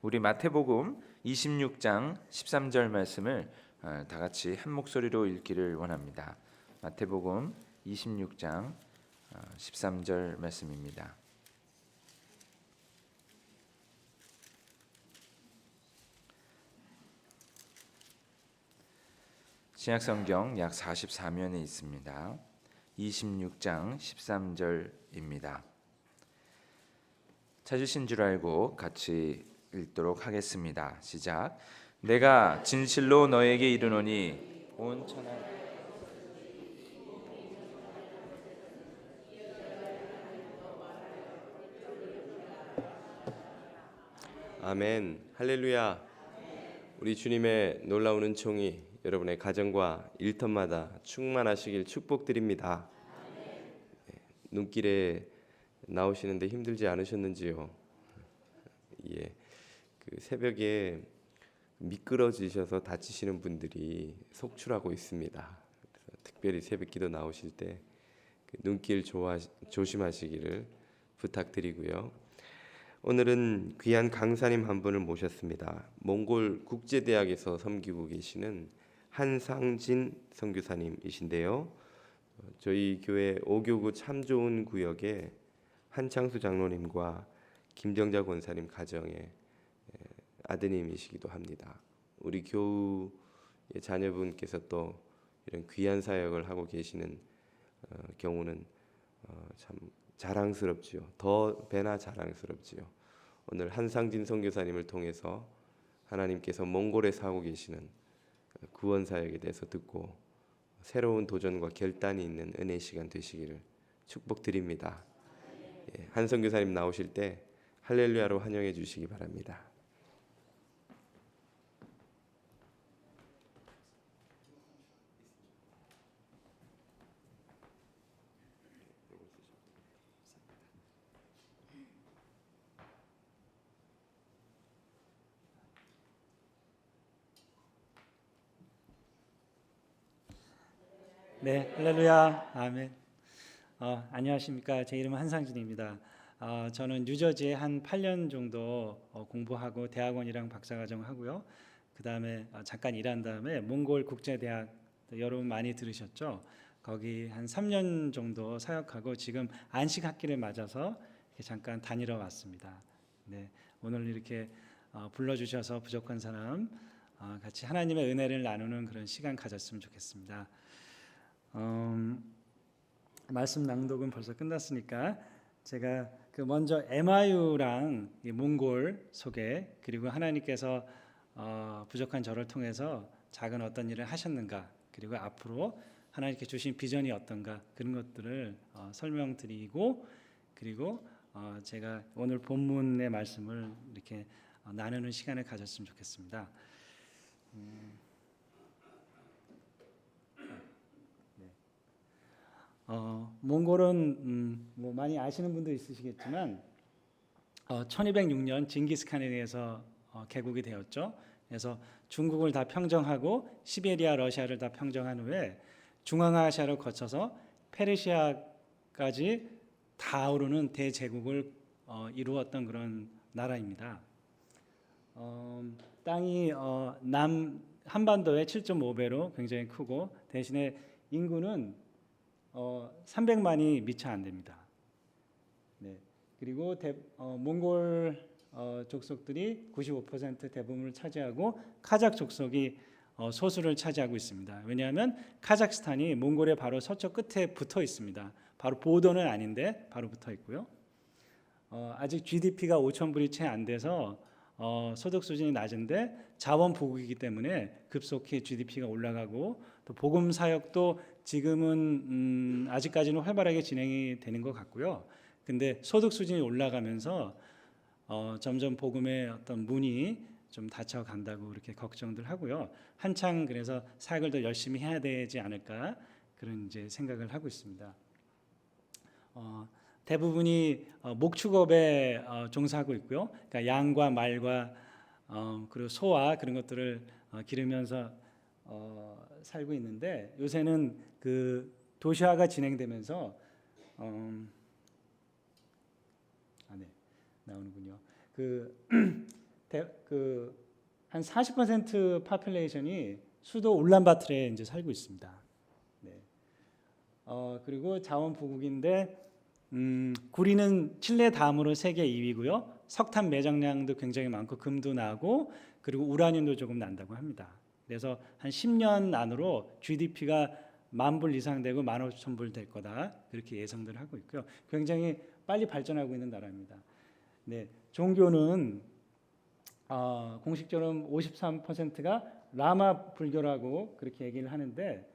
우리 마태복음 26장 13절 말씀을 다 같이 한 목소리로 읽기를 원합니다. 마태복음 26장 13절 말씀입니다. 신약성경 약 44면에 있습니다. 26장 13절입니다. 찾으신 줄 알고 같이 읽도록 하겠습니다. 시작. 내가 진실로 너에게 이르노니 온 천하 아멘. 할렐루야. 우리 주님의 놀라운 은총이 여러분의 가정과 일터마다 충만하시길 축복드립니다. 눈길에 나오시는데 힘들지 않으셨는지요? 예, 그 새벽에 미끄러지셔서 다치시는 분들이 속출하고 있습니다. 특별히 새벽기도 나오실 때 눈길 조심하시기를 부탁드리고요. 오늘은 귀한 강사님 한 분을 모셨습니다. 몽골 국제대학에서 섬기고 계시는 한상진 선교사님이신데요. 저희 교회 오교구 참 좋은 구역에 한창수 장로님과 김정자 권사님 가정의 아드님이시기도 합니다. 우리 교우의 자녀분께서 또 이런 귀한 사역을 하고 계시는 경우는 참 자랑스럽지요. 더 배나 자랑스럽지요. 오늘 한상진 선교사님을 통해서 하나님께서 몽골에 사고 계시는 구원 사역에 대해서 듣고 새로운 도전과 결단이 있는 은혜 시간 되시기를 축복드립니다. 한 선교사님 나오실 때 할렐루야로 환영해 주시기 바랍니다. 네, 할렐루야, 아멘. 안녕하십니까? 제 이름은 한상진입니다. 저는 뉴저지에 한 8년 정도 공부하고 대학원이랑 박사과정 하고요. 그 다음에 잠깐 일한 다음에 몽골 국제대학, 여러분 많이 들으셨죠? 거기 한 3년 정도 사역하고 지금 안식학기를 맞아서 이렇게 잠깐 다니러 왔습니다. 네, 오늘 이렇게 불러주셔서 부족한 사람 같이 하나님의 은혜를 나누는 그런 시간 가졌으면 좋겠습니다. 말씀 낭독은 벌써 끝났으니까 제가 먼저 MIU랑 몽골 소개, 그리고 하나님께서 부족한 저를 통해서 작은 어떤 일을 하셨는가, 그리고 앞으로 하나님께 주신 비전이 어떤가, 그런 것들을 설명드리고, 그리고 제가 오늘 본문의 말씀을 이렇게 나누는 시간을 가졌으면 좋겠습니다. 몽골은 뭐 많이 아시는 분도 있으시겠지만 1206년 징기스칸에 의해서 개국이 되었죠. 그래서 중국을 다 평정하고 시베리아, 러시아를 다 평정한 후에 중앙아시아를 거쳐서 페르시아까지 다 오르는 대제국을 이루었던 그런 나라입니다. 땅이 남 한반도의 7.5배로 굉장히 크고 대신에 인구는 300만이 미처 안 됩니다. 네. 그리고 몽골 족속들이 95% 대부분을 차지하고 카자흐 족속이 소수를 차지하고 있습니다. 왜냐하면 카자흐스탄이 몽골의 바로 서쪽 끝에 붙어 있습니다. 바로 보더는 아닌데 바로 붙어 있고요. 아직 GDP가 5천 불이 채 안 돼서 소득 수준이 낮은데 자원 보국이기 때문에 급속히 GDP가 올라가고, 또 복음 사역도 지금은 아직까지는 활발하게 진행이 되는 것 같고요. 근데 소득 수준이 올라가면서 점점 복음의 어떤 문이 좀 닫혀간다고 이렇게 걱정들 하고요. 한창 그래서 사역을 더 열심히 해야 되지 않을까, 그런 이제 생각을 하고 있습니다. 대부분이 목축업에 종사하고 있고요. 그러니까 양과 말과 그리고 소와 그런 것들을 기르면서 살고 있는데, 요새는 그 도시화가 진행되면서 네, 나오는군요. 그 한 40% 파퓰레이션이 수도 울란바토르에 이제 살고 있습니다. 네. 그리고 자원 부국인데 구리는 칠레 다음으로 세계 2위고요. 석탄 매장량도 굉장히 많고 금도 나고 그리고 우라늄도 조금 난다고 합니다. 그래서 한 10년 안으로 GDP가 10,000불 이상 되고 15,000불 될 거다 그렇게 예상들 하고 있고요. 굉장히 빨리 발전하고 있는 나라입니다. 네, 종교는 공식적으로 53%가 라마 불교라고 그렇게 얘기를 하는데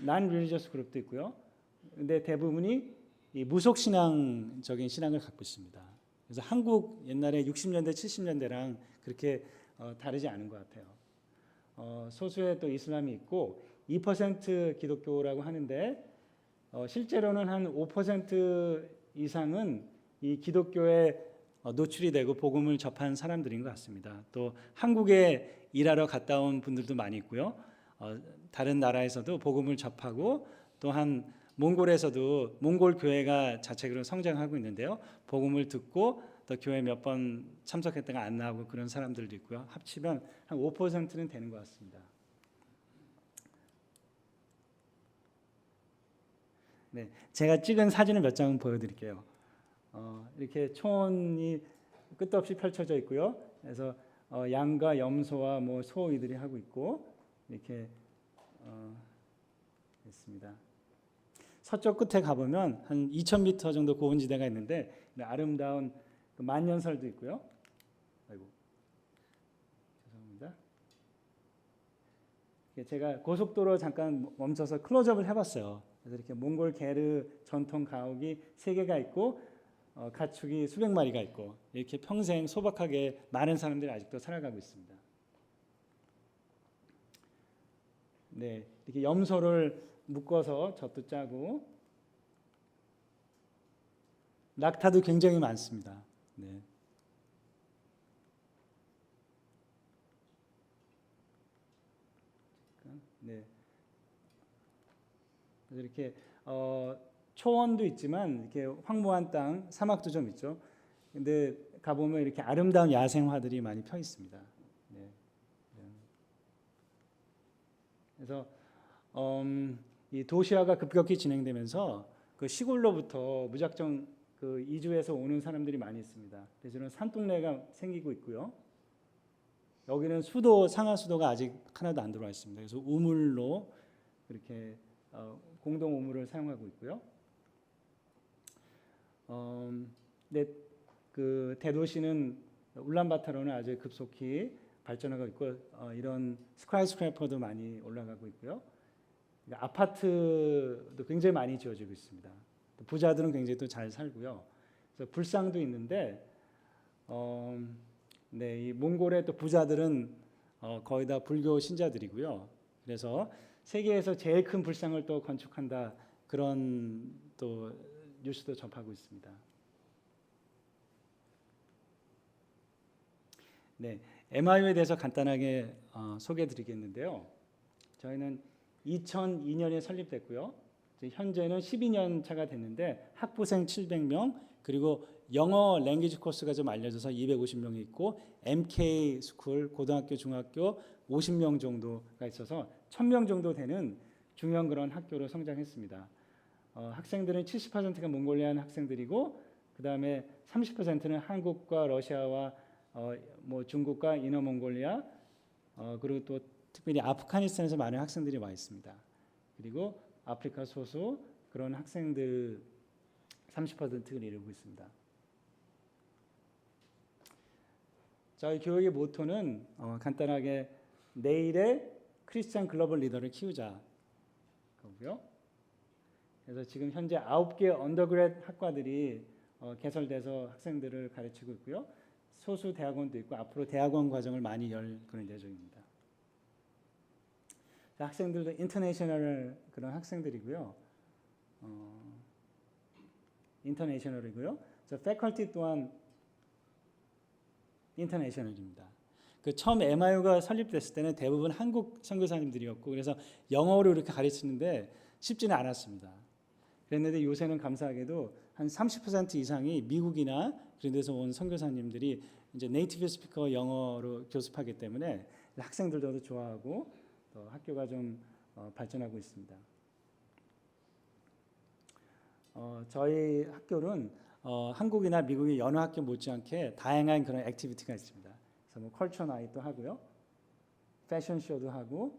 난 리리저스 그룹도 있고요. 근데 대부분이 이 무속 신앙적인 신앙을 갖고 있습니다. 그래서 한국 옛날에 60년대 70년대랑 그렇게 다르지 않은 것 같아요. 소수의 또 이슬람이 있고 2% 기독교라고 하는데 실제로는 한 5% 이상은 이 기독교에 노출이 되고 복음을 접한 사람들인 것 같습니다. 또 한국에 일하러 갔다 온 분들도 많이 있고요. 다른 나라에서도 복음을 접하고 또한 몽골에서도 몽골 교회가 자체적으로 성장하고 있는데요. 복음을 듣고 또 교회 몇 번 참석했다가 안 나오고 그런 사람들도 있고요. 합치면 한 5%는 되는 것 같습니다. 네, 제가 찍은 사진을 몇 장 보여드릴게요. 이렇게 초원이 끝도 없이 펼쳐져 있고요. 그래서 양과 염소와 뭐 소이들이 하고 있고 이렇게 있습니다. 서쪽 끝에 가보면 한 2,000m 정도 고원지대가 있는데 아름다운 그 만년설도 있고요. 아이고 죄송합니다. 제가 고속도로 잠깐 멈춰서 클로즈업을 해봤어요. 그래서 이렇게 몽골 게르 전통 가옥이 3개가 있고 가축이 수백 마리가 있고 이렇게 평생 소박하게 많은 사람들이 아직도 살아가고 있습니다. 네, 이렇게 염소를 묶어서 젖도 짜고 낙타도 굉장히 많습니다. 네. 네. 그래서 이렇게 초원도 있지만 이렇게 황무한 땅, 사막도 좀 있죠. 근데 가보면 이렇게 아름다운 야생화들이 많이 펴 있습니다. 네. 그래서 이 도시화가 급격히 진행되면서 그 시골로부터 무작정 그 이주해서 오는 사람들이 많이 있습니다. 그래서 이런 산동네가 생기고 있고요. 여기는 수도, 상하 수도가 아직 하나도 안 들어와 있습니다. 그래서 우물로 이렇게 공동 우물을 사용하고 있고요. 네, 그 대도시는 울란바토르는 아주 급속히 발전하고 있고 이런 스카이스크래퍼도 많이 올라가고 있고요. 아파트도 굉장히 많이 지어지고 있습니다. 부자들은 굉장히 또 잘 살고요. 그래서 불상도 있는데, 네, 이 몽골의 또 부자들은 거의 다 불교 신자들이고요. 그래서 세계에서 제일 큰 불상을 또 건축한다 그런 또 뉴스도 접하고 있습니다. 네, MIU에 대해서 간단하게 소개해드리겠는데요. 저희는 2002년에 설립됐고요. 현재는 12년 차가 됐는데 학부생 700명 그리고 영어 랭귀지 코스가 좀 알려져서 250명이 있고 MK 스쿨 고등학교 중학교 50명 정도가 있어서 1,000명 정도 되는 중요한 그런 학교로 성장했습니다. 학생들은 70%가 몽골리안 학생들이고 그 다음에 30%는 한국과 러시아와 뭐 중국과 이너몽골리아 그리고 또 특별히 아프가니스탄에서 많은 학생들이 와 있습니다. 그리고 아프리카 소수 그런 학생들 30%를 이루고 있습니다. 저희 교육의 모토는 간단하게 내일의 크리스찬 글로벌 리더를 키우자 거고요. 그래서 지금 현재 9개 언더그레드 학과들이 개설돼서 학생들을 가르치고 있고요. 소수 대학원도 있고 앞으로 대학원 과정을 많이 열 그런 예정입니다. 학생들도 인터내셔널 그런 학생들이고요. 인터내셔널이고요. 저 패컬티 또한 인터내셔널입니다. 그 처음 MIU가 설립됐을 때는 대부분 한국 선교사님들이었고 그래서 영어로 이렇게 가르치는데 쉽지는 않았습니다. 그랬는데 요새는 감사하게도 한 30% 이상이 미국이나 그런 데서 온 선교사님들이 이제 네이티브 스피커 영어로 교습하기 때문에 학생들도 좋아하고 또 학교가 좀 발전하고 있습니다. 저희 학교는 한국이나 미국의 여느 학교 못지않게 다양한 그런 액티비티가 있습니다. 그래서 뭐 컬처 나잇도 하고요, 패션쇼도 하고,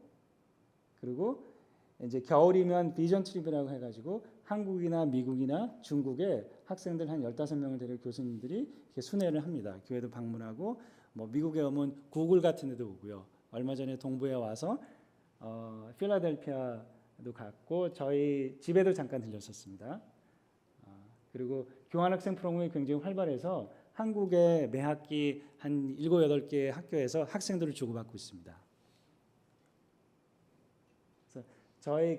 그리고 이제 겨울이면 비전 트립이라고 해가지고 한국이나 미국이나 중국의 학생들 한 15명을 데리고 교수님들이 이렇게 순회를 합니다. 교회도 방문하고, 뭐 미국에 오면 구글 같은 데도 오고요. 얼마 전에 동부에 와서 필라델피아도 갔고 저희 집에도 잠깐 들렸었습니다. 그리고 교환학생 프로그램이 굉장히 활발해서 한국의 매 학기 한 7, 8개의 학교에서 학생들을 주고받고 있습니다. 그래서 저희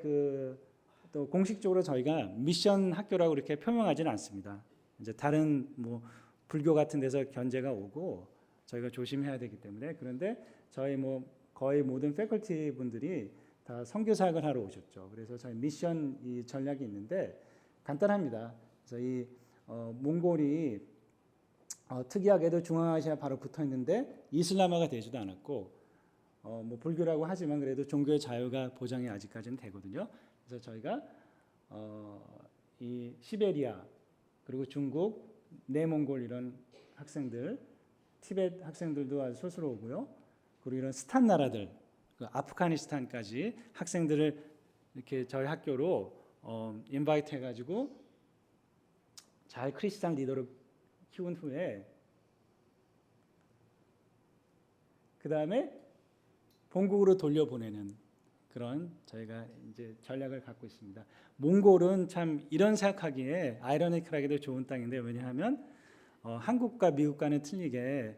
또 공식적으로 저희가 미션 학교라고 이렇게 표명하지는 않습니다. 이제 다른 뭐 불교 같은 데서 견제가 오고 저희가 조심해야 되기 때문에. 그런데 저희 뭐 거의 모든 패컬티 분들이 다 선교사학을 하러 오셨죠. 그래서 저희 미션 이 전략이 있는데 간단합니다. 그래서 이 몽골이 특이하게도 중앙아시아 바로 붙어 있는데 이슬람화가 되지도 않았고 뭐 불교라고 하지만 그래도 종교의 자유가 보장이 아직까지는 되거든요. 그래서 저희가 이 시베리아 그리고 중국, 내몽골 이런 학생들, 티베트 학생들도 아주 스스로 오고요. 그리고 이런 스탄 나라들, 아프가니스탄까지 학생들을 이렇게 저희 학교로 인바이트 해가지고 잘 크리스찬 리더로 키운 후에 그 다음에 본국으로 돌려보내는 그런 저희가 이제 전략을 갖고 있습니다. 몽골은 참 이런 생각하기에 아이러니컬하게도 좋은 땅인데 왜냐하면 한국과 미국과는 틀리게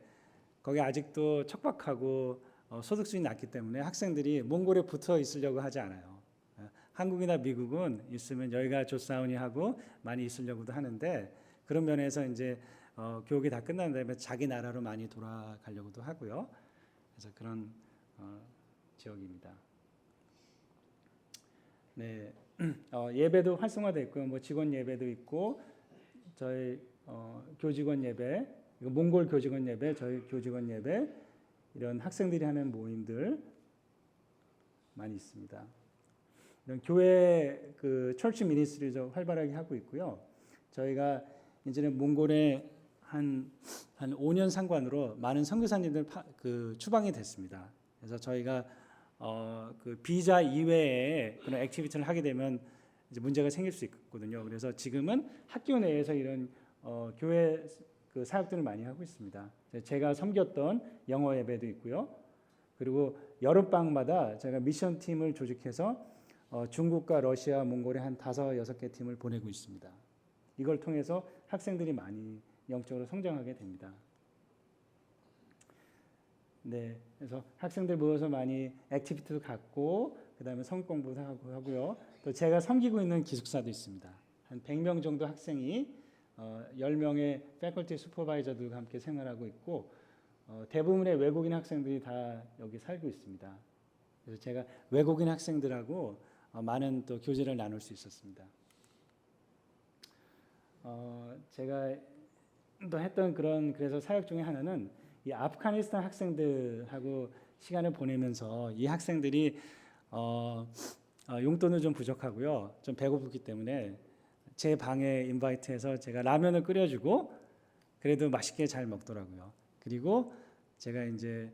거기 아직도 척박하고 소득 수준이 낮기 때문에 학생들이 몽골에 붙어 있으려고 하지 않아요. 한국이나 미국은 있으면 여기가 좋사오니 하고 많이 있으려고도 하는데 그런 면에서 이제 교육이 다 끝난 다음에 자기 나라로 많이 돌아가려고도 하고요. 그래서 그런 지역입니다. 네, 예배도 활성화되어 있고요. 뭐 직원 예배도 있고 저희 교직원 예배, 몽골 교직원 예배, 저희 교직원 예배 이런 학생들이 하는 모임들 많이 있습니다. 이런 교회 철치 미니스트리도 활발하게 하고 있고요. 저희가 이제는 몽골에 한 5년 상관으로 많은 선교사님들 추방이 됐습니다. 그래서 저희가 비자 이외에 그런 액티비티를 하게 되면 이제 문제가 생길 수 있거든요. 그래서 지금은 학교 내에서 이런 교회 사역들을 많이 하고 있습니다. 제가 섬겼던 영어 예배도 있고요. 그리고 여름방마다 제가 미션 팀을 조직해서 중국과 러시아, 몽골에 한 5, 6개 팀을 보내고 있습니다. 이걸 통해서 학생들이 많이 영적으로 성장하게 됩니다. 네, 그래서 학생들 모여서 많이 액티비티도 갖고 그다음에 성경 공부도 하고요. 또 제가 섬기고 있는 기숙사도 있습니다. 한 100명 정도 학생이 10명의 패컬티 슈퍼바이저들과 함께 생활하고 있고 대부분의 외국인 학생들이 다 여기 살고 있습니다. 그래서 제가 외국인 학생들하고 많은 또 교제를 나눌 수 있었습니다. 제가 또 했던 그래서 사역 중에 하나는 이 아프가니스탄 학생들하고 시간을 보내면서 이 학생들이 용돈은 좀 부족하고요, 좀 배고프기 때문에 제 방에 인바이트해서 제가 라면을 끓여주고 그래도 맛있게 잘 먹더라고요. 그리고 제가 이제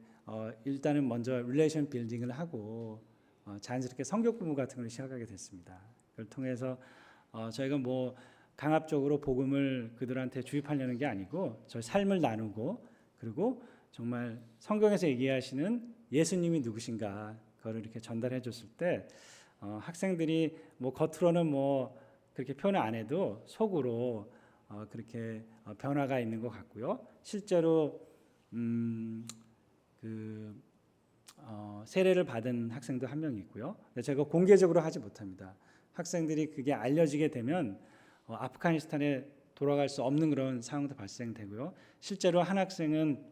일단은 먼저 릴레이션 빌딩을 하고 자연스럽게 성교 부부 같은 걸 시작하게 됐습니다. 그걸 통해서 저희가 뭐 강압적으로 복음을 그들한테 주입하려는 게 아니고 저희 삶을 나누고 그리고 정말 성경에서 얘기하시는 예수님이 누구신가 그걸 이렇게 전달해 줬을 때 학생들이 뭐 겉으로는 뭐 그렇게 표현 안 해도 속으로 그렇게 변화가 있는 것 같고요. 실제로 세례를 받은 학생도 한 명 있고요. 제가 공개적으로 하지 못합니다. 학생들이 그게 알려지게 되면 아프가니스탄에 돌아갈 수 없는 그런 상황도 발생되고요. 실제로 한 학생은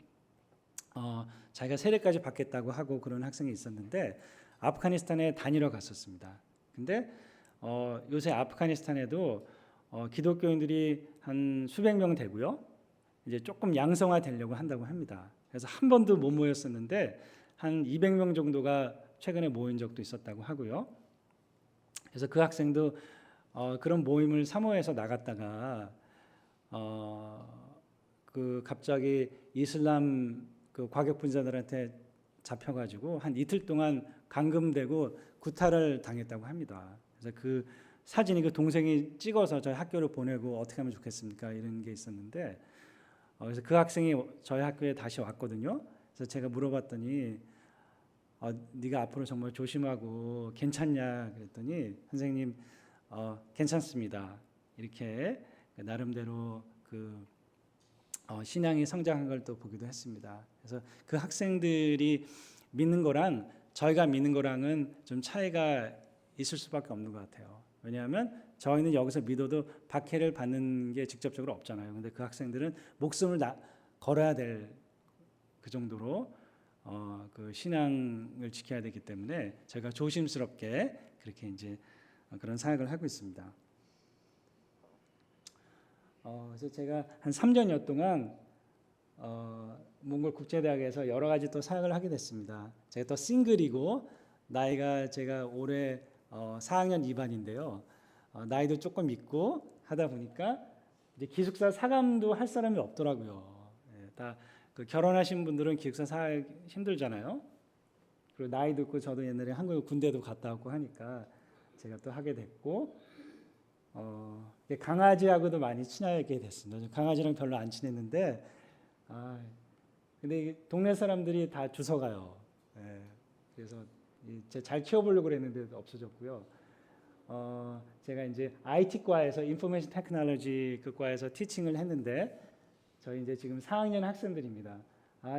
자기가 세례까지 받겠다고 하고 그런 학생이 있었는데 아프가니스탄에 다니러 갔었습니다. 근데 요새 아프가니스탄에도 기독교인들이 한 수백 명 되고요. 이제 조금 양성화되려고 한다고 합니다. 그래서 한 번도 못 모였었는데 한 200명 정도가 최근에 모인 적도 있었다고 하고요. 그래서 그 학생도 그런 모임을 사모해서 나갔다가 그 갑자기 이슬람 그 과격 분자들한테 잡혀가지고 한 이틀 동안 감금되고 구타를 당했다고 합니다. 그래서 그 사진이 그 동생이 찍어서 저희 학교를 보내고 어떻게 하면 좋겠습니까? 이런 게 있었는데 그래서 그 학생이 저희 학교에 다시 왔거든요. 그래서 제가 물어봤더니 네가 앞으로 정말 조심하고 괜찮냐 그랬더니 선생님 괜찮습니다. 이렇게 나름대로 그 신앙이 성장한 걸 또 보기도 했습니다. 그래서 그 학생들이 믿는 거랑 저희가 믿는 거랑은 좀 차이가 있을 수밖에 없는 것 같아요. 왜냐하면 저희는 여기서 믿어도 박해를 받는 게 직접적으로 없잖아요. 근데 그 학생들은 목숨을 걸어야 될 그 정도로 그 신앙을 지켜야 되기 때문에 제가 조심스럽게 그렇게 이제 그런 사역을 하고 있습니다. 그래서 제가 한 3년여 동안 몽골 국제대학에서 여러 가지 또 사역을 하게 됐습니다. 제가 또 싱글이고 나이가 제가 올해 4학년 2반인데요. 나이도 조금 있고 하다 보니까 이제 기숙사 사감도 할 사람이 없더라고요. 다 그 결혼하신 분들은 기숙사 사기 힘들잖아요. 그리고 나이도 있고 저도 옛날에 한국 군대도 갔다 왔고 하니까 제가 또 하게 됐고 강아지하고도 많이 친하게 됐습니다. 강아지랑 별로 안 친했는데 근데 동네 사람들이 다 주워가요. 그래서 잘 키워보려고 그랬는데 없어졌고요. 제가 이제 IT과에서 인포메이션 테크놀로지 그 과에서 티칭을 했는데 저희 이제 지금 4학년 학생들입니다.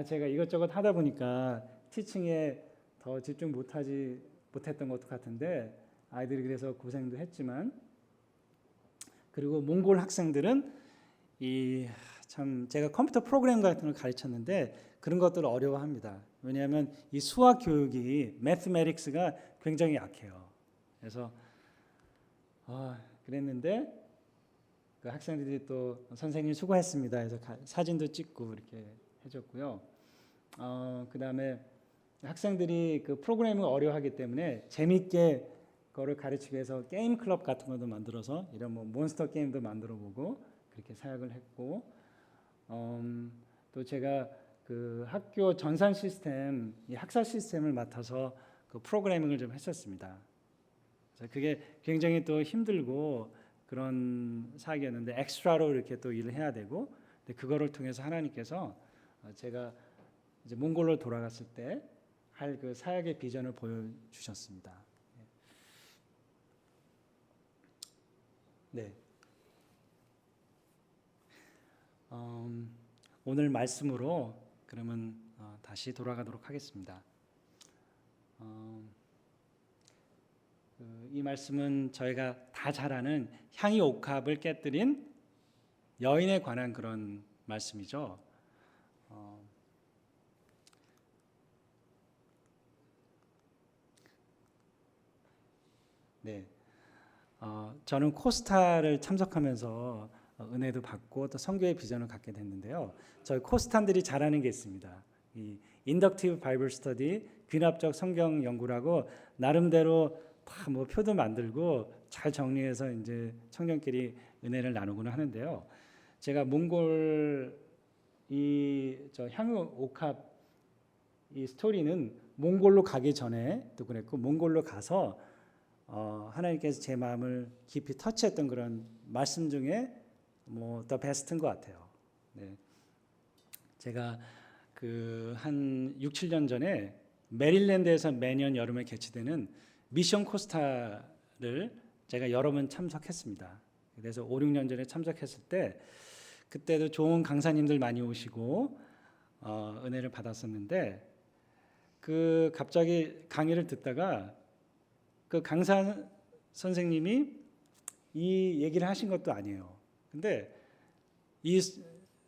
제가 이것저것 하다 보니까 티칭에 더 집중 못했던 것도 같은데 아이들이 그래서 고생도 했지만 그리고 몽골 학생들은 참 제가 컴퓨터 프로그램 같은 걸 가르쳤는데 그런 것들을 어려워합니다. 왜냐하면 이 수학 교육이 매스매틱스가 굉장히 약해요. 그래서 그랬는데 그 학생들이 또 선생님 수고했습니다 해서 사진도 찍고 이렇게 해줬고요. 그 다음에 학생들이 그 프로그래밍을 어려워하기 때문에 재밌게 그거를 가르치기 위해서 게임 클럽 같은 것도 만들어서 이런 뭐 몬스터 게임도 만들어보고 그렇게 사역을 했고 또 제가 그 학교 전산 시스템, 이 학사 시스템을 맡아서 그 프로그래밍을 좀 했었습니다. 그래서 그게 굉장히 또 힘들고 그런 사역이었는데 엑스트라로 이렇게 또 일을 해야 되고 근데 그거를 통해서 하나님께서 제가 이제 몽골로 돌아갔을 때 할 그 사역의 비전을 보여주셨습니다. 네. 오늘 말씀으로 그러면 다시 돌아가도록 하겠습니다. 이 말씀은 저희가 다 잘 아는 향이 옥합을 깨뜨린 여인에 관한 그런 말씀이죠. 네, 저는 코스타를 참석하면서 은혜도 받고 또 선교의 비전을 갖게 됐는데요. 저희 코스탄들이 잘하는 게 있습니다. 이 인덕티브 바이블 스터디, 귀납적 성경 연구라고 나름대로 다 뭐 표도 만들고 잘 정리해서 이제 청년끼리 은혜를 나누곤 하는데요. 제가 몽골 저 향유 옥합 이 스토리는 몽골로 가기 전에 또 그랬고 몽골로 가서 하나님께서 제 마음을 깊이 터치했던 그런 말씀 중에 뭐 더 베스트인 것 같아요. 네. 제가 그 한 6, 7년 전에 메릴랜드에서 매년 여름에 개최되는 미션 코스타를 제가 여러 번 참석했습니다. 그래서 5, 6년 전에 참석했을 때 그때도 좋은 강사님들 많이 오시고 은혜를 받았었는데 그 갑자기 강의를 듣다가 그 강사 선생님이 이 얘기를 하신 것도 아니에요. 근데 이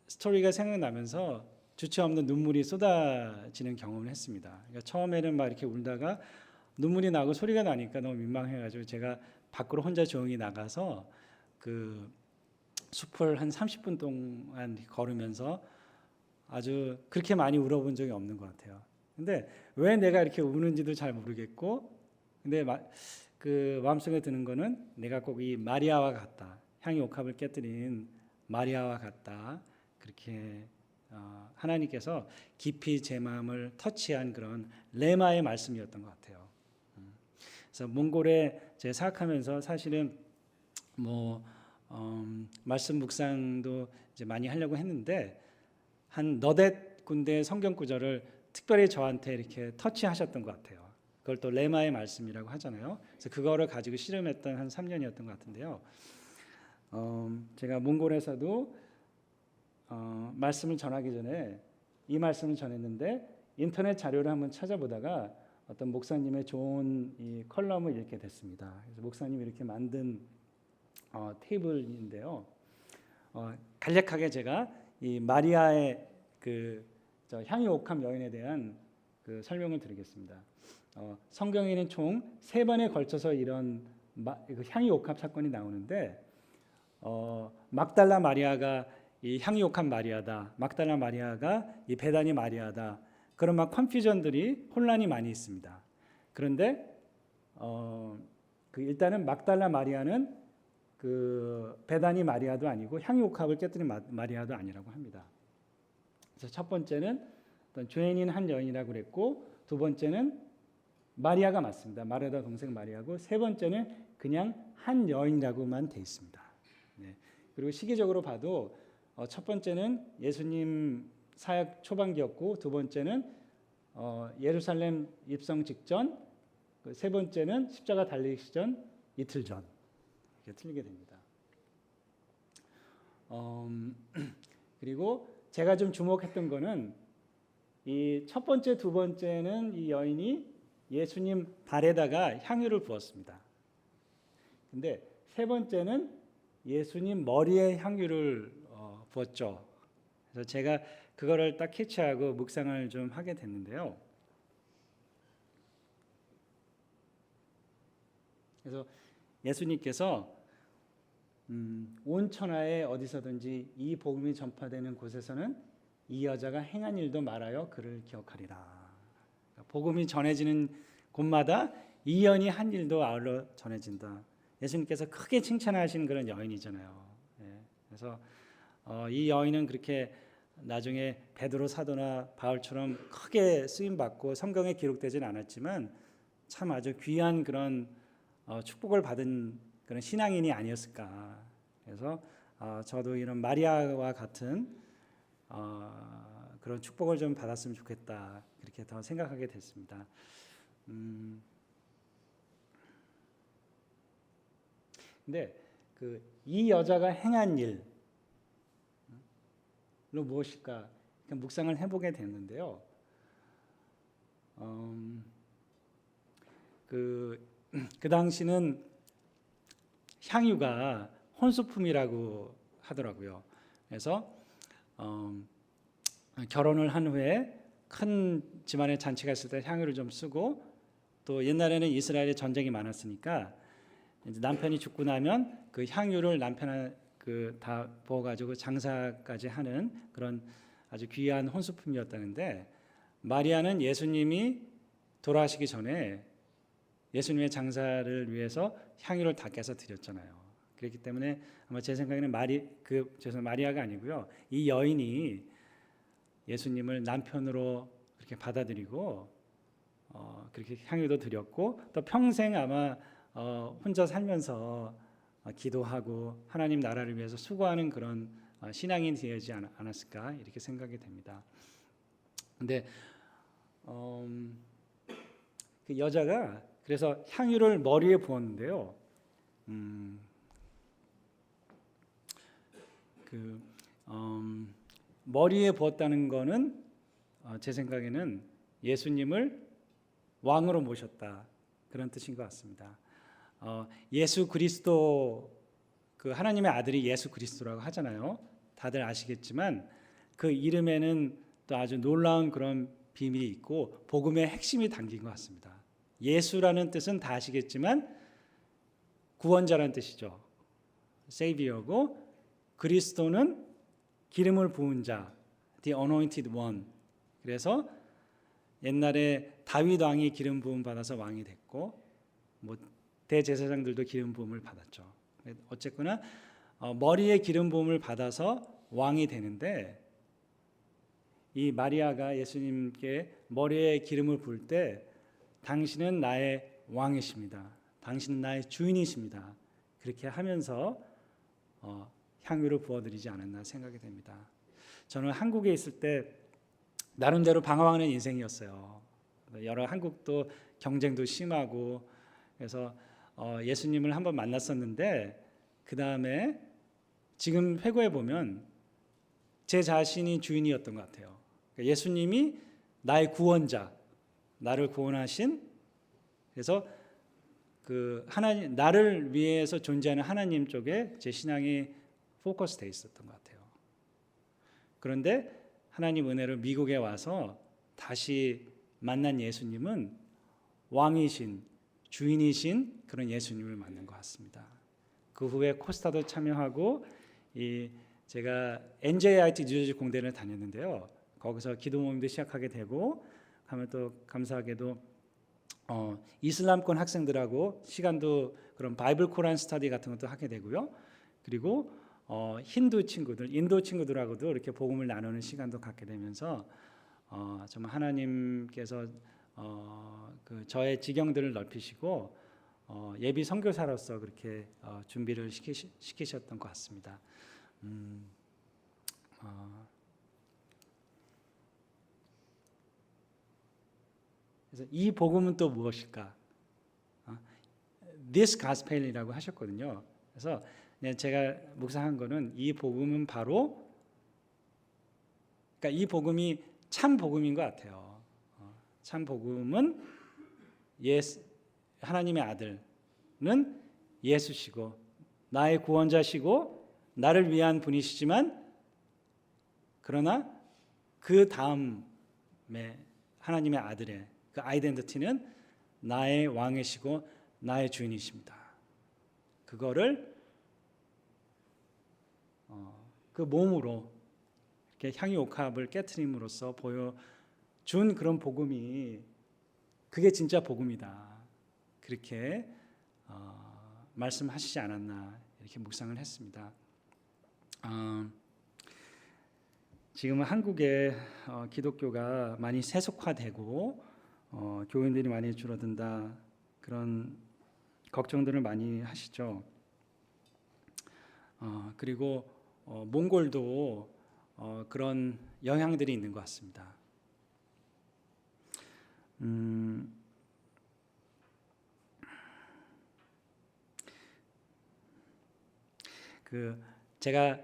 스토리가 생각나면서 주체 없는 눈물이 쏟아지는 경험을 했습니다. 그러니까 처음에는 막 이렇게 울다가 눈물이 나고 소리가 나니까 너무 민망해가지고 제가 밖으로 혼자 조용히 나가서 그 숲을 한 30분 동안 걸으면서 아주 그렇게 많이 울어본 적이 없는 것 같아요. 근데 왜 내가 이렇게 우는지도 잘 모르겠고, 근데 그 마음속에 드는 거는 내가 꼭 이 마리아와 같다, 향유 옥합을 깨뜨린 마리아와 같다, 그렇게 하나님께서 깊이 제 마음을 터치한 그런 레마의 말씀이었던 것 같아요. 그래서 몽골에 제가 생각하면서 사실은 말씀 묵상도 이제 많이 하려고 했는데 한 너댓 군데 성경 구절을 특별히 저한테 이렇게 터치하셨던 것 같아요. 그걸 또 레마의 말씀이라고 하잖아요. 그래서 그거를 가지고 씨름했던 한 3년이었던 것 같은데요. 제가 몽골에서도 말씀을 전하기 전에 이 말씀을 전했는데 인터넷 자료를 한번 찾아보다가 어떤 목사님의 좋은 이 컬럼을 읽게 됐습니다. 그래서 목사님이 이렇게 만든 테이블인데요. 간략하게 제가 이 마리아의 향유 옥합 여인에 대한 그 설명을 드리겠습니다. 성경에는 총 3번에 걸쳐서 이런 향유 옥합 사건이 나오는데 막달라 마리아가 이 향유 옥합 마리아다, 막달라 마리아가 이 베다니 마리아다, 그런 컨퓨전들이 혼란이 많이 있습니다. 그런데 일단은 막달라 마리아는 그 베다니 마리아도 아니고 향유 옥합을 깨뜨린 마리아도 아니라고 합니다. 그래서 첫 번째는 어떤 죄인인 한 여인이라고 그랬고, 두 번째는 마리아가 맞습니다. 마르다 동생 마리아고, 세 번째는 그냥 한 여인이라고만 돼 있습니다. 네. 그리고 시기적으로 봐도 첫 번째는 예수님 사역 초반기였고, 두 번째는 예루살렘 입성 직전, 세 번째는 십자가 달리기 전 이틀 전, 이렇게 틀리게 됩니다. 그리고 제가 좀 주목했던 거는 이 첫 번째, 두 번째는 이 여인이 예수님 발에다가 향유를 부었습니다. 근데 세 번째는 예수님 머리에 향유를 부었죠. 그래서 제가 그거를 딱 캐치하고 묵상을 좀 하게 됐는데요. 그래서 예수님께서 온 천하에 어디서든지 이 복음이 전파되는 곳에서는 이 여자가 행한 일도 말하여 그를 기억하리라. 복음이 전해지는 곳마다 이 여인이 한 일도 아울러 전해진다. 예수님께서 크게 칭찬하신 그런 여인이잖아요. 예. 그래서 이 여인은 그렇게 나중에 베드로 사도나 바울처럼 크게 쓰임 받고 성경에 기록되지는 않았지만 참 아주 귀한 그런 축복을 받은 그런 신앙인이 아니었을까. 그래서 저도 이런 마리아와 같은 그런 축복을 좀 받았으면 좋겠다, 그렇게 더 생각하게 됐습니다. 근데 이 여자가 행한 일로 무엇일까 묵상을 해보게 됐는데요. 그 당시는 향유가 혼수품이라고 하더라고요. 그래서 결혼을 한 후에 큰 집안의 잔치가 있을 때 향유를 좀 쓰고, 또 옛날에는 이스라엘에 전쟁이 많았으니까 이제 남편이 죽고 나면 그 향유를 남편한테 다 부어가지고 장사까지 하는 그런 아주 귀한 혼수품이었다는데, 마리아는 예수님이 돌아가시기 전에 예수님의 장사를 위해서 향유를 다 깨서 드렸잖아요. 그렇기 때문에 아마 제 생각에는 마리아가 아니고요, 이 여인이 예수님을 남편으로 그렇게 받아들이고 그렇게 향유도 드렸고, 또 평생 아마 혼자 살면서 기도하고 하나님 나라를 위해서 수고하는 그런 신앙인이 되지 않았을까, 이렇게 생각이 됩니다. 근데 그 여자가 그래서 향유를 머리에 부었는데요. 머리에 부었다는 거는 제 생각에는 예수님을 왕으로 모셨다, 그런 뜻인 것 같습니다. 예수 그리스도, 그 하나님의 아들이 예수 그리스도라고 하잖아요. 다들 아시겠지만 그 이름에는 또 아주 놀라운 그런 비밀이 있고 복음의 핵심이 담긴 것 같습니다. 예수라는 뜻은 다 아시겠지만 구원자라는 뜻이죠. 세이비어고, 그리스도는 기름을 부은 자, the anointed one. 그래서 옛날에 다윗 왕이 기름 부음 받아서 왕이 됐고, 뭐 대제사장들도 기름 부음을 받았죠. 어쨌거나 머리에 기름 부음을 받아서 왕이 되는데, 이 마리아가 예수님께 머리에 기름을 부을 때 당신은 나의 왕이십니다. 당신은 나의 주인이십니다. 그렇게 하면서 향유를 부어드리지 않았나 생각이 됩니다. 저는 한국에 있을 때 나름대로 방황하는 인생이었어요. 여러 한국도 경쟁도 심하고, 그래서 예수님을 한번 만났었는데 그 다음에 지금 회고해 보면 제 자신이 주인이었던 것 같아요. 예수님이 나의 구원자, 나를 구원하신, 그래서 그 하나님, 나를 위해서 존재하는 하나님 쪽에 제 신앙이 포커스돼 있었던 것 같아요. 그런데 하나님 은혜로 미국에 와서 다시 만난 예수님은 왕이신, 주인이신 그런 예수님을 만난 것 같습니다. 그 후에 코스타도 참여하고, 제가 NJIT 뉴저지 공대를 다녔는데요. 거기서 기도 모임도 시작하게 되고, 하면 또 감사하게도 이슬람권 학생들하고 시간도 그런 바이블 코란 스터디 같은 것도 하게 되고요. 그리고 힌두 친구들, 인도 친구들하고도 이렇게 복음을 나누는 시간도 갖게 되면서 정말 하나님께서 그 저의 지경들을 넓히시고 예비 선교사로서 그렇게 준비를 시키셨던 것 같습니다. 그래서 이 복음은 또 무엇일까? This gospel이라고 하셨거든요. 그래서 제가 묵상한 거는 이 복음은 바로, 그러니까 이 복음이 참 복음인 것 같아요. 참 복음은 하나님의 아들은 예수시고 나의 구원자시고 나를 위한 분이시지만, 그러나 그 다음에 하나님의 아들의 그 아이덴티티는 나의 왕이시고 나의 주인이십니다. 그거를 그 몸으로 이렇게 향유 옥합을 깨트림으로써 보여준 그런 복음이, 그게 진짜 복음이다. 그렇게 말씀하시지 않았나 이렇게 묵상을 했습니다. 지금은 한국에 기독교가 많이 세속화되고 교인들이 많이 줄어든다, 그런 걱정들을 많이 하시죠. 그리고 몽골도 그런 영향들이 있는 것 같습니다. 제가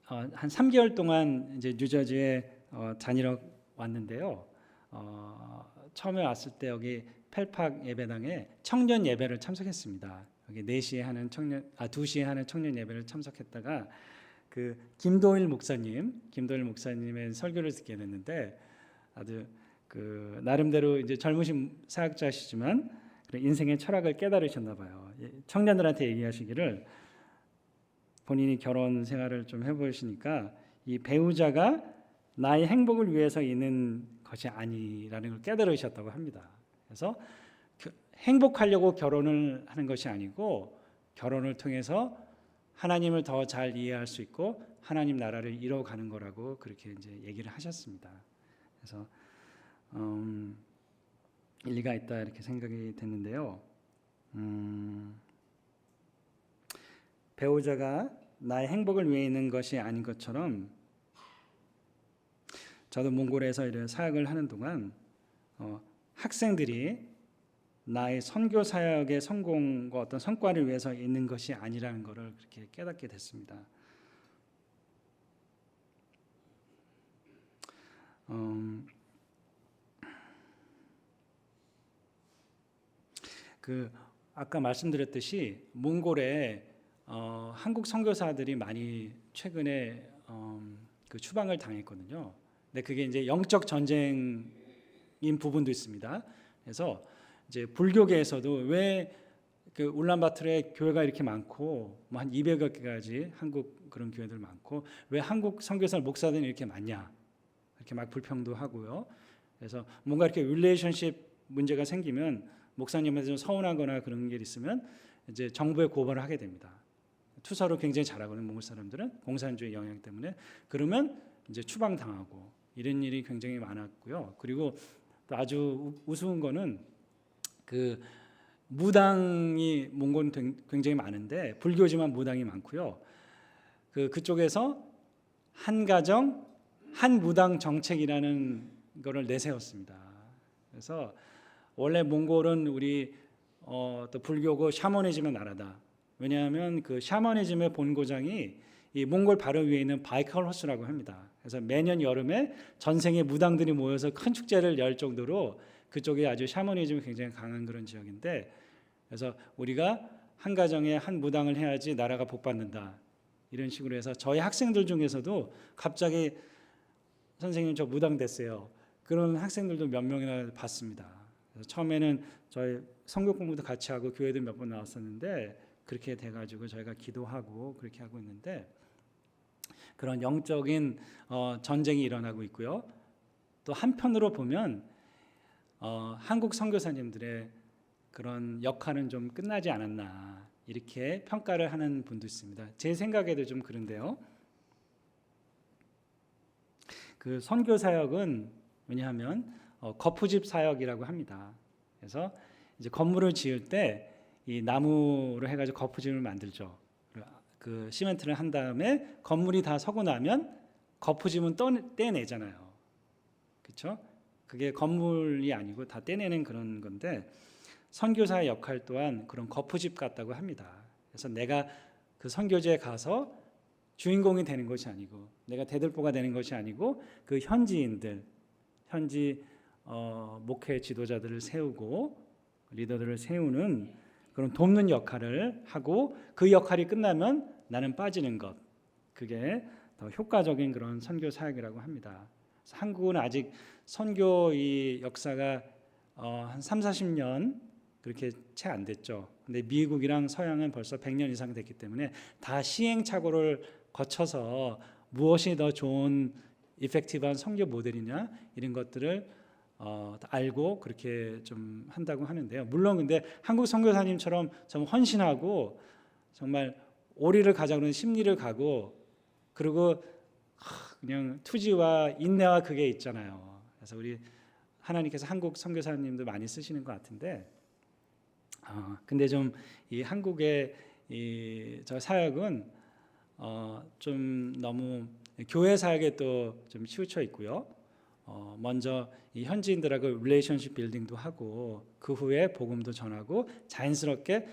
한 3개월 동안 이제 뉴저지에 다니러 왔는데요. 처음에 왔을 때 여기 펠팍 예배당에 청년 예배를 참석했습니다. 여기 2시에 하는 2시에 하는 청년 예배를 참석했다가 그 김도일 목사님의 설교를 듣게 됐는데, 아주 그 나름대로 이제 젊으신 사역자시지만 인생의 철학을 깨달으셨나 봐요. 청년들한테 얘기하시기를, 본인이 결혼 생활을 좀 해보시니까 이 배우자가 나의 행복을 위해서 있는 것이 아니라는 걸 깨달으셨다고 합니다. 그래서 행복하려고 결혼을 하는 것이 아니고, 결혼을 통해서 하나님을 더 잘 이해할 수 있고 하나님 나라를 이뤄가는 거라고 그렇게 이제 얘기를 하셨습니다. 그래서 일리가 있다 이렇게 생각이 됐는데요. 배우자가 나의 행복을 위해 있는 것이 아닌 것처럼, 저도 몽골에서 이런 사역을 하는 동안 학생들이 나의 선교 사역의 성공과 어떤 성과를 위해서 있는 것이 아니라는 것을 그렇게 깨닫게 됐습니다. 아까 말씀드렸듯이 몽골에 한국 선교사들이 많이 최근에 그 추방을 당했거든요. 근데 그게 이제 영적 전쟁인 부분도 있습니다. 그래서 이제 불교계에서도 왜 그 울란바토르에 교회가 이렇게 많고 뭐 한 200여 개까지 한국 그런 교회들 많고 왜 한국 선교사 목사들이 이렇게 많냐 이렇게 막 불평도 하고요. 그래서 뭔가 이렇게 릴레이션십 문제가 생기면 목사님한테 좀 서운하거나 그런 게 있으면 이제 정부에 고발을 하게 됩니다. 투사로 굉장히 잘하거든요. 몽골 사람들은 공산주의 영향 때문에. 그러면 이제 추방당하고 이런 일이 굉장히 많았고요. 그리고 또 아주 우스운 거는 그 무당이 몽골은 굉장히 많은데 불교지만 무당이 많고요. 그쪽에서 한 가정 한 무당 정책이라는 거를 내세웠습니다. 그래서 원래 몽골은 우리 또 불교고 샤머니즘의 나라다. 왜냐하면 그 샤머니즘의 본고장이 이 몽골 바로 위에 있는 바이칼 호수라고 합니다. 그래서 매년 여름에 전생의 무당들이 모여서 큰 축제를 열 정도로 그쪽에 아주 샤머니즘이 굉장히 강한 그런 지역인데, 그래서 우리가 한 가정에 한 무당을 해야지 나라가 복받는다 이런 식으로 해서 저희 학생들 중에서도 갑자기 선생님 저 무당 됐어요. 그런 학생들도 몇 명이나 봤습니다. 그래서 처음에는 저희 성교 공부도 같이 하고 교회도 몇 번 나왔었는데 그렇게 돼가지고 저희가 기도하고 그렇게 하고 있는데 그런 영적인 전쟁이 일어나고 있고요. 또 한편으로 보면 한국 선교사님들의 그런 역할은 좀 끝나지 않았나 이렇게 평가를 하는 분도 있습니다. 제 생각에도 좀 그런데요. 그 선교 사역은 왜냐하면 거푸집 사역이라고 합니다. 그래서 이제 건물을 지을 때 이 나무로 해가지고 거푸집을 만들죠. 그 시멘트를 한 다음에 건물이 다 서고 나면 거푸집은 떼내잖아요. 그렇죠? 그게 건물이 아니고 다 떼내는 그런 건데 선교사의 역할 또한 그런 거푸집 같다고 합니다. 그래서 내가 그 선교지에 가서 주인공이 되는 것이 아니고 내가 대들보가 되는 것이 아니고 그 현지인들, 현지 목회 지도자들을 세우고 리더들을 세우는 그런 돕는 역할을 하고 그 역할이 끝나면 나는 빠지는 것, 그게 더 효과적인 그런 선교 사역이라고 합니다. 그래서 한국은 아직 선교 이 역사가 한 30-40년 그렇게 채 안 됐죠. 근데 미국이랑 서양은 벌써 100년 이상 됐기 때문에 다 시행착오를 거쳐서 무엇이 더 좋은 이펙티브한 선교 모델이냐 이런 것들을 알고 그렇게 좀 한다고 하는데요. 물론 근데 한국 선교사님처럼 좀 헌신하고 정말 오리를 가자 그러는 심리를 가고 그리고 그냥 투지와 인내와 그게 있잖아요. 그래서 우리 하나님께서 한국 선교사님도 많이 쓰시는 것 같은데 근데 좀 이 한국의 저 사역은 좀 너무 교회 사역에 또 좀 치우쳐 있고요. 먼저 이 현지인들하고 릴레이션십 빌딩도 하고 그 후에 복음도 전하고 자연스럽게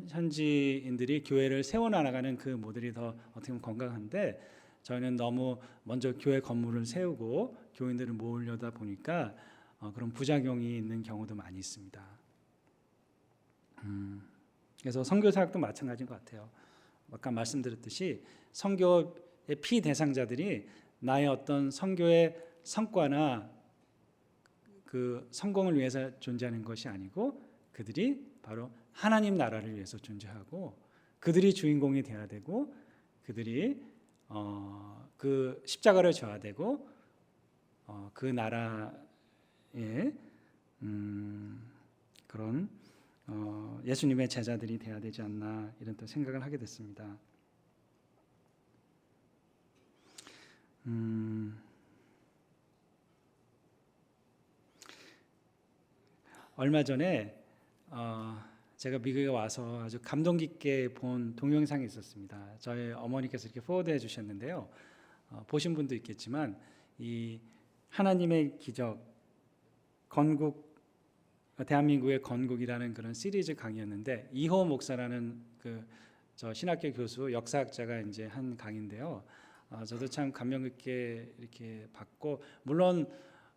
현지인들이 교회를 세워나가는 그 모델이 더 어떻게 보면 건강한데 저희는 너무 먼저 교회 건물을 세우고 교인들을 모으려다 보니까 그런 부작용이 있는 경우도 많이 있습니다. 그래서 선교 사역도 마찬가지인 것 같아요. 아까 말씀드렸듯이 선교의 피대상자들이 나의 어떤 선교의 성과나 그 성공을 위해서 존재하는 것이 아니고 그들이 바로 하나님 나라를 위해서 존재하고 그들이 주인공이 되어야 되고 그들이 그 십자가를 져야 되고 그 나라의 그런 예수님의 제자들이 되어야 되지 않나 이런 또 생각을 하게 됐습니다. 얼마 전에 제가 미국에 와서 아주 감동 깊게 본 동영상이 있었습니다. 저희 어머니께서 이렇게 포워드해 주셨는데요. 보신 분도 있겠지만 이 하나님의 기적 건국 대한민국의 건국이라는 그런 시리즈 강의였는데 이호 목사라는 저 신학교 교수 역사학자가 이제 한 강의인데요. 저도 참 감명 깊게 이렇게 봤고 물론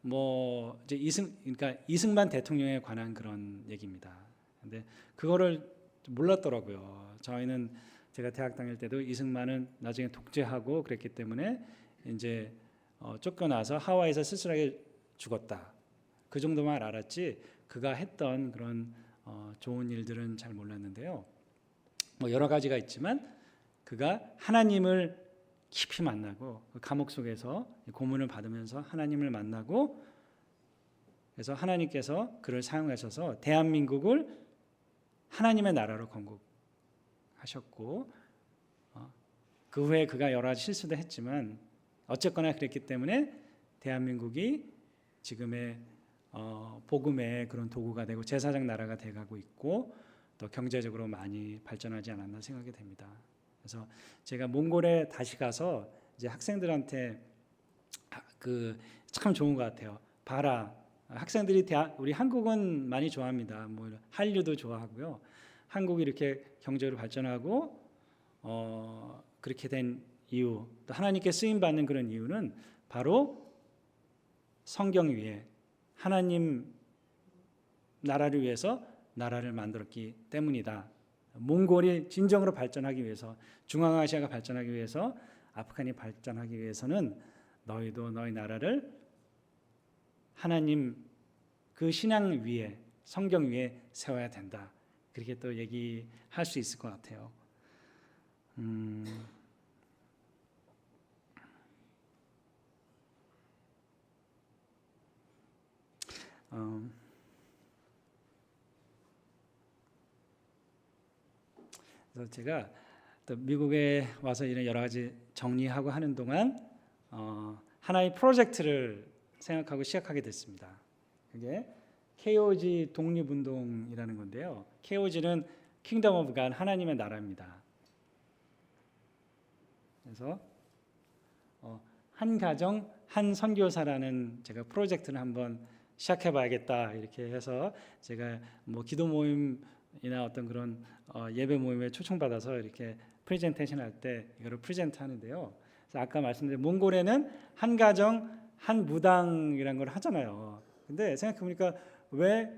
뭐 이제 그러니까 이승만 대통령에 관한 그런 얘기입니다. 근데 그거를 몰랐더라고요. 저희는 제가 대학 다닐 때도 이승만은 나중에 독재하고 그랬기 때문에 이제 쫓겨나서 하와이에서 쓸쓸하게 죽었다. 그 정도만 알았지 그가 했던 그런 좋은 일들은 잘 몰랐는데요. 뭐 여러 가지가 있지만 그가 하나님을 깊이 만나고 그 감옥 속에서 고문을 받으면서 하나님을 만나고 그래서 하나님께서 그를 사용하셔서 대한민국을 하나님의 나라로 건국하셨고 그 후에 그가 여러 가지 실수도 했지만 어쨌거나 그랬기 때문에 대한민국이 지금의 복음의 그런 도구가 되고 제사장 나라가 돼가고 있고 또 경제적으로 많이 발전하지 않았나 생각이 됩니다. 그래서 제가 몽골에 다시 가서 이제 학생들한테 그 참 좋은 것 같아요. 봐라, 학생들이 우리 한국은 많이 좋아합니다. 뭐 한류도 좋아하고요. 한국이 이렇게 경제로 발전하고 그렇게 된 이유, 또 하나님께 쓰임 받는 그런 이유는 바로 성경 위에 하나님 나라를 위해서 나라를 만들었기 때문이다. 몽골이 진정으로 발전하기 위해서, 중앙아시아가 발전하기 위해서, 아프간이 발전하기 위해서는 너희도 너희 나라를 하나님 그 신앙 위에, 성경 위에 세워야 된다. 그렇게 또 얘기할 수 있을 것 같아요. 그래서 제가 또 미국에 와서 이런 여러 가지 정리하고 하는 동안 하나의 프로젝트를 생각하고 시작하게 됐습니다. 그게 KOG 독립운동이라는 건데요. KOG는 Kingdom of God, 하나님의 나라입니다. 그래서 한 가정 한 선교사라는 제가 프로젝트를 한번 시작해봐야겠다 이렇게 해서 제가 뭐 기도 모임이나 어떤 그런 예배 모임에 초청받아서 이렇게 프레젠테이션 할 때 이거를 프레젠트 하는데요. 그래서 아까 말씀드린 몽골에는 한 가정 한 무당이라는 걸 하잖아요. 근데 생각해보니까 왜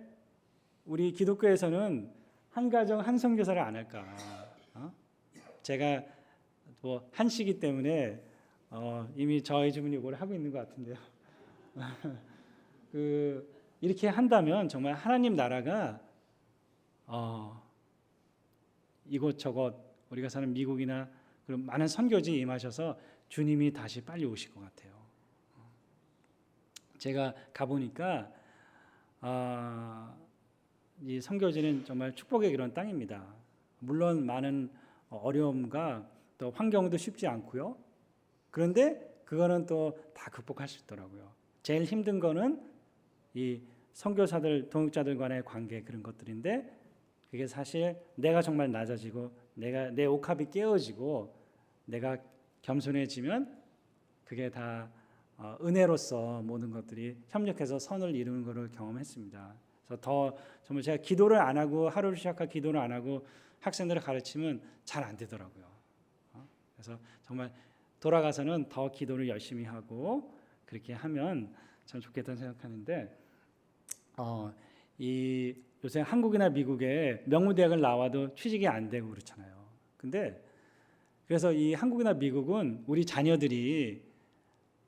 우리 기독교에서는 한 가정 한 선교사를 안 할까? 제가 뭐 한시기 때문에 이미 저희 주문이 이걸 하고 있는 것 같은데요. 이렇게 한다면 정말 하나님 나라가 이곳저곳 우리가 사는 미국이나 그런 많은 선교지에 임하셔서 주님이 다시 빨리 오실 것 같아요. 제가 가보니까 이 선교지는 정말 축복의 그런 땅입니다. 물론 많은 어려움과 또 환경도 쉽지 않고요. 그런데 그거는 또 다 극복할 수 있더라고요. 제일 힘든 거는 이 선교사들, 동역자들 간의 관계 그런 것들인데 그게 사실 내가 정말 낮아지고 내 옥합이 깨어지고 내가 겸손해지면 그게 다 은혜로서 모든 것들이 협력해서 선을 이루는 것을 경험했습니다. 그래서 더 정말 제가 기도를 안 하고 하루를 시작할 기도를 안 하고 학생들을 가르치면 잘 안 되더라고요. 그래서 정말 돌아가서는 더 기도를 열심히 하고 그렇게 하면 참 좋겠다는 생각하는데 이 요새 한국이나 미국에 명문대학을 나와도 취직이 안 되고 그렇잖아요. 근데 그래서 이 한국이나 미국은 우리 자녀들이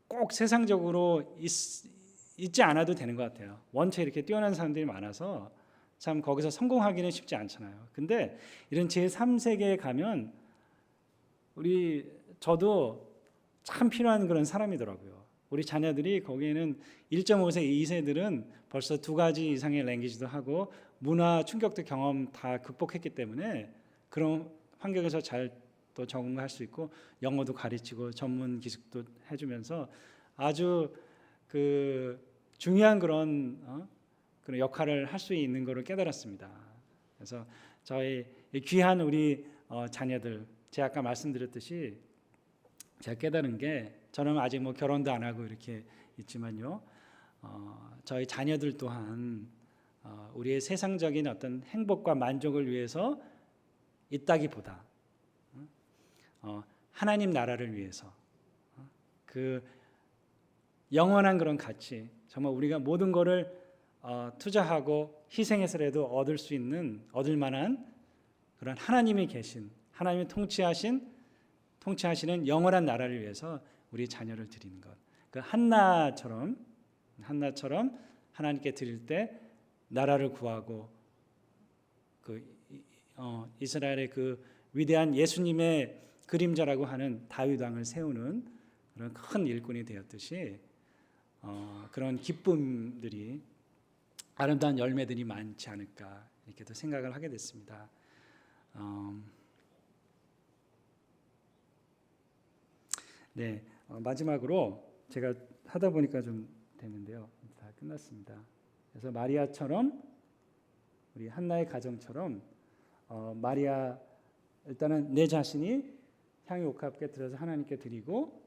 꼭 세상적으로 있지 않아도 되는 것 같아요. 원체 이렇게 뛰어난 사람들이 많아서 참 거기서 성공하기는 쉽지 않잖아요. 근데 이런 제3세계에 가면 저도 참 필요한 그런 사람이더라고요. 우리 자녀들이 거기에는 1.5세, 2세들은 벌써 2가지 이상의 랭귀지도 하고 문화 충격도 경험 다 극복했기 때문에 그런 환경에서 잘 또 적응할 수 있고 영어도 가르치고 전문 기술도 해주면서 아주 중요한 그런 역할을 할 수 있는 것을 깨달았습니다. 그래서 저희 귀한 우리 자녀들, 제가 아까 말씀드렸듯이 제가 깨달은 게 저는 아직 뭐 결혼도 안 하고 이렇게 있지만요. 저희 자녀들 또한 우리의 세상적인 어떤 행복과 만족을 위해서 있다기보다 하나님 나라를 위해서 그 영원한 그런 가치, 정말 우리가 모든 것을 투자하고 희생해서라도 얻을 만한 그런 하나님이 계신, 하나님이 통치하시는 영원한 나라를 위해서 우리 자녀를 드리는 것. 그 한나처럼 하나님께 드릴 때 나라를 구하고 이스라엘의 그 위대한 예수님의 그림자라고 하는 다윗 왕을 세우는 그런 큰 일꾼이 되었듯이 그런 기쁨들이 아름다운 열매들이 많지 않을까 이렇게도 생각을 하게 됐습니다. 네, 마지막으로 제가 하다 보니까 좀 됐는데요. 다 끝났습니다. 그래서 마리아처럼 우리 한나의 가정처럼 마리아 일단은 내 자신이 향유 옥합에 들어서 하나님께 드리고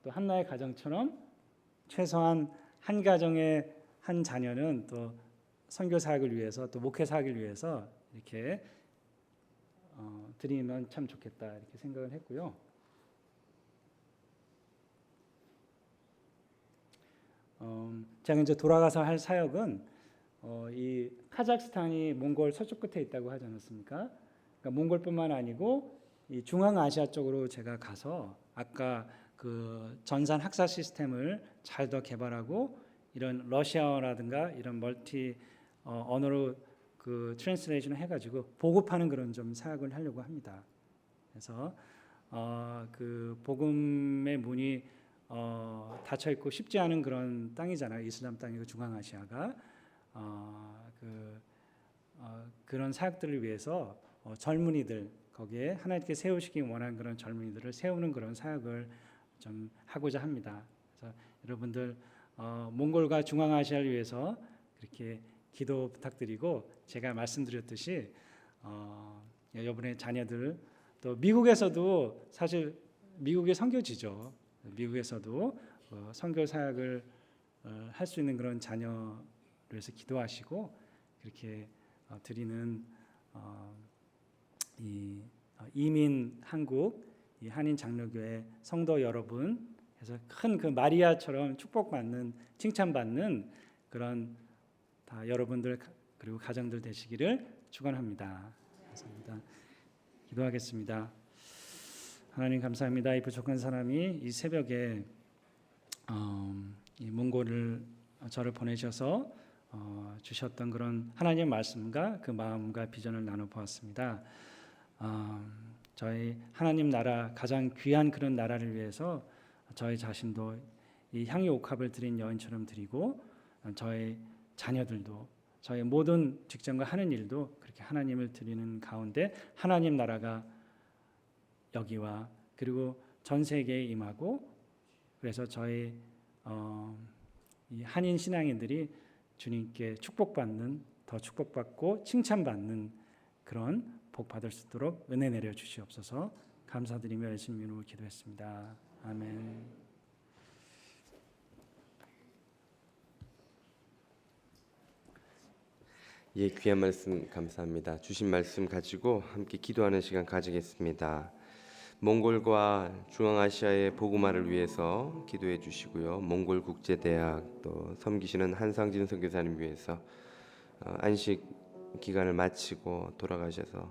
또 한나의 가정처럼 최소한 한 가정의 한 자녀는 또 선교 사역을 위해서 또 목회 사역을 위해서 이렇게 드리면 참 좋겠다 이렇게 생각을 했고요. 제가 이제 돌아가서 할 사역은 이 카자흐스탄이 몽골 서쪽 끝에 있다고 하지 않았습니까? 그러니까 몽골뿐만 아니고 이 중앙아시아 쪽으로 제가 가서 아까 그 전산 학사 시스템을 잘 더 개발하고 이런 러시아어라든가 이런 멀티 언어로 그 트랜스레이션을 해가지고 보급하는 그런 좀 사역을 하려고 합니다. 그래서 그 복음의 문이 닫혀 있고 쉽지 않은 그런 땅이잖아요. 이슬람 땅이고 중앙아시아가 그런 사역들을 위해서 젊은이들 거기에 하나님께 세우시기 원하는 그런 젊은이들을 세우는 그런 사역을 좀 하고자 합니다. 그래서 여러분들 몽골과 중앙아시아를 위해서 그렇게 기도 부탁드리고 제가 말씀드렸듯이 여러분의 자녀들 또 미국에서도 사실 미국의 선교지죠. 미국에서도 선교 사역을 할 수 있는 그런 자녀를 위해서 기도하시고 그렇게 드리는 이 이민 한국 이 한인 장로교회 성도 여러분 해서 큰 그 마리아처럼 축복받는 칭찬받는 그런 다 여러분들 그리고 가정들 되시기를 축원합니다. 감사합니다. 기도하겠습니다. 하나님 감사합니다. 이 부족한 사람이 이 새벽에 이 몽골을 저를 보내셔서 주셨던 그런 하나님의 말씀과 그 마음과 비전을 나눠 보았습니다. 저희 하나님 나라 가장 귀한 그런 나라를 위해서 저희 자신도 이 향유 옥합을 드린 여인처럼 드리고 저희 자녀들도 저희 모든 직장과 하는 일도 그렇게 하나님을 드리는 가운데 하나님 나라가 여기와 그리고 전 세계에 임하고 그래서 저희 이 한인 신앙인들이 주님께 축복받는 더 축복받고 칭찬받는 그런 복 받을 수 있도록 은혜 내려 주시옵소서. 감사드리며 예수님 이름으로 기도했습니다. 아멘. 예, 귀한 말씀 감사합니다. 주신 말씀 가지고 함께 기도하는 시간 가지겠습니다. 몽골과 중앙아시아의 복음화를 위해서 기도해 주시고요. 몽골 국제대학 또 섬기시는 한상진 선교사님 위해서 안식 기간을 마치고 돌아가셔서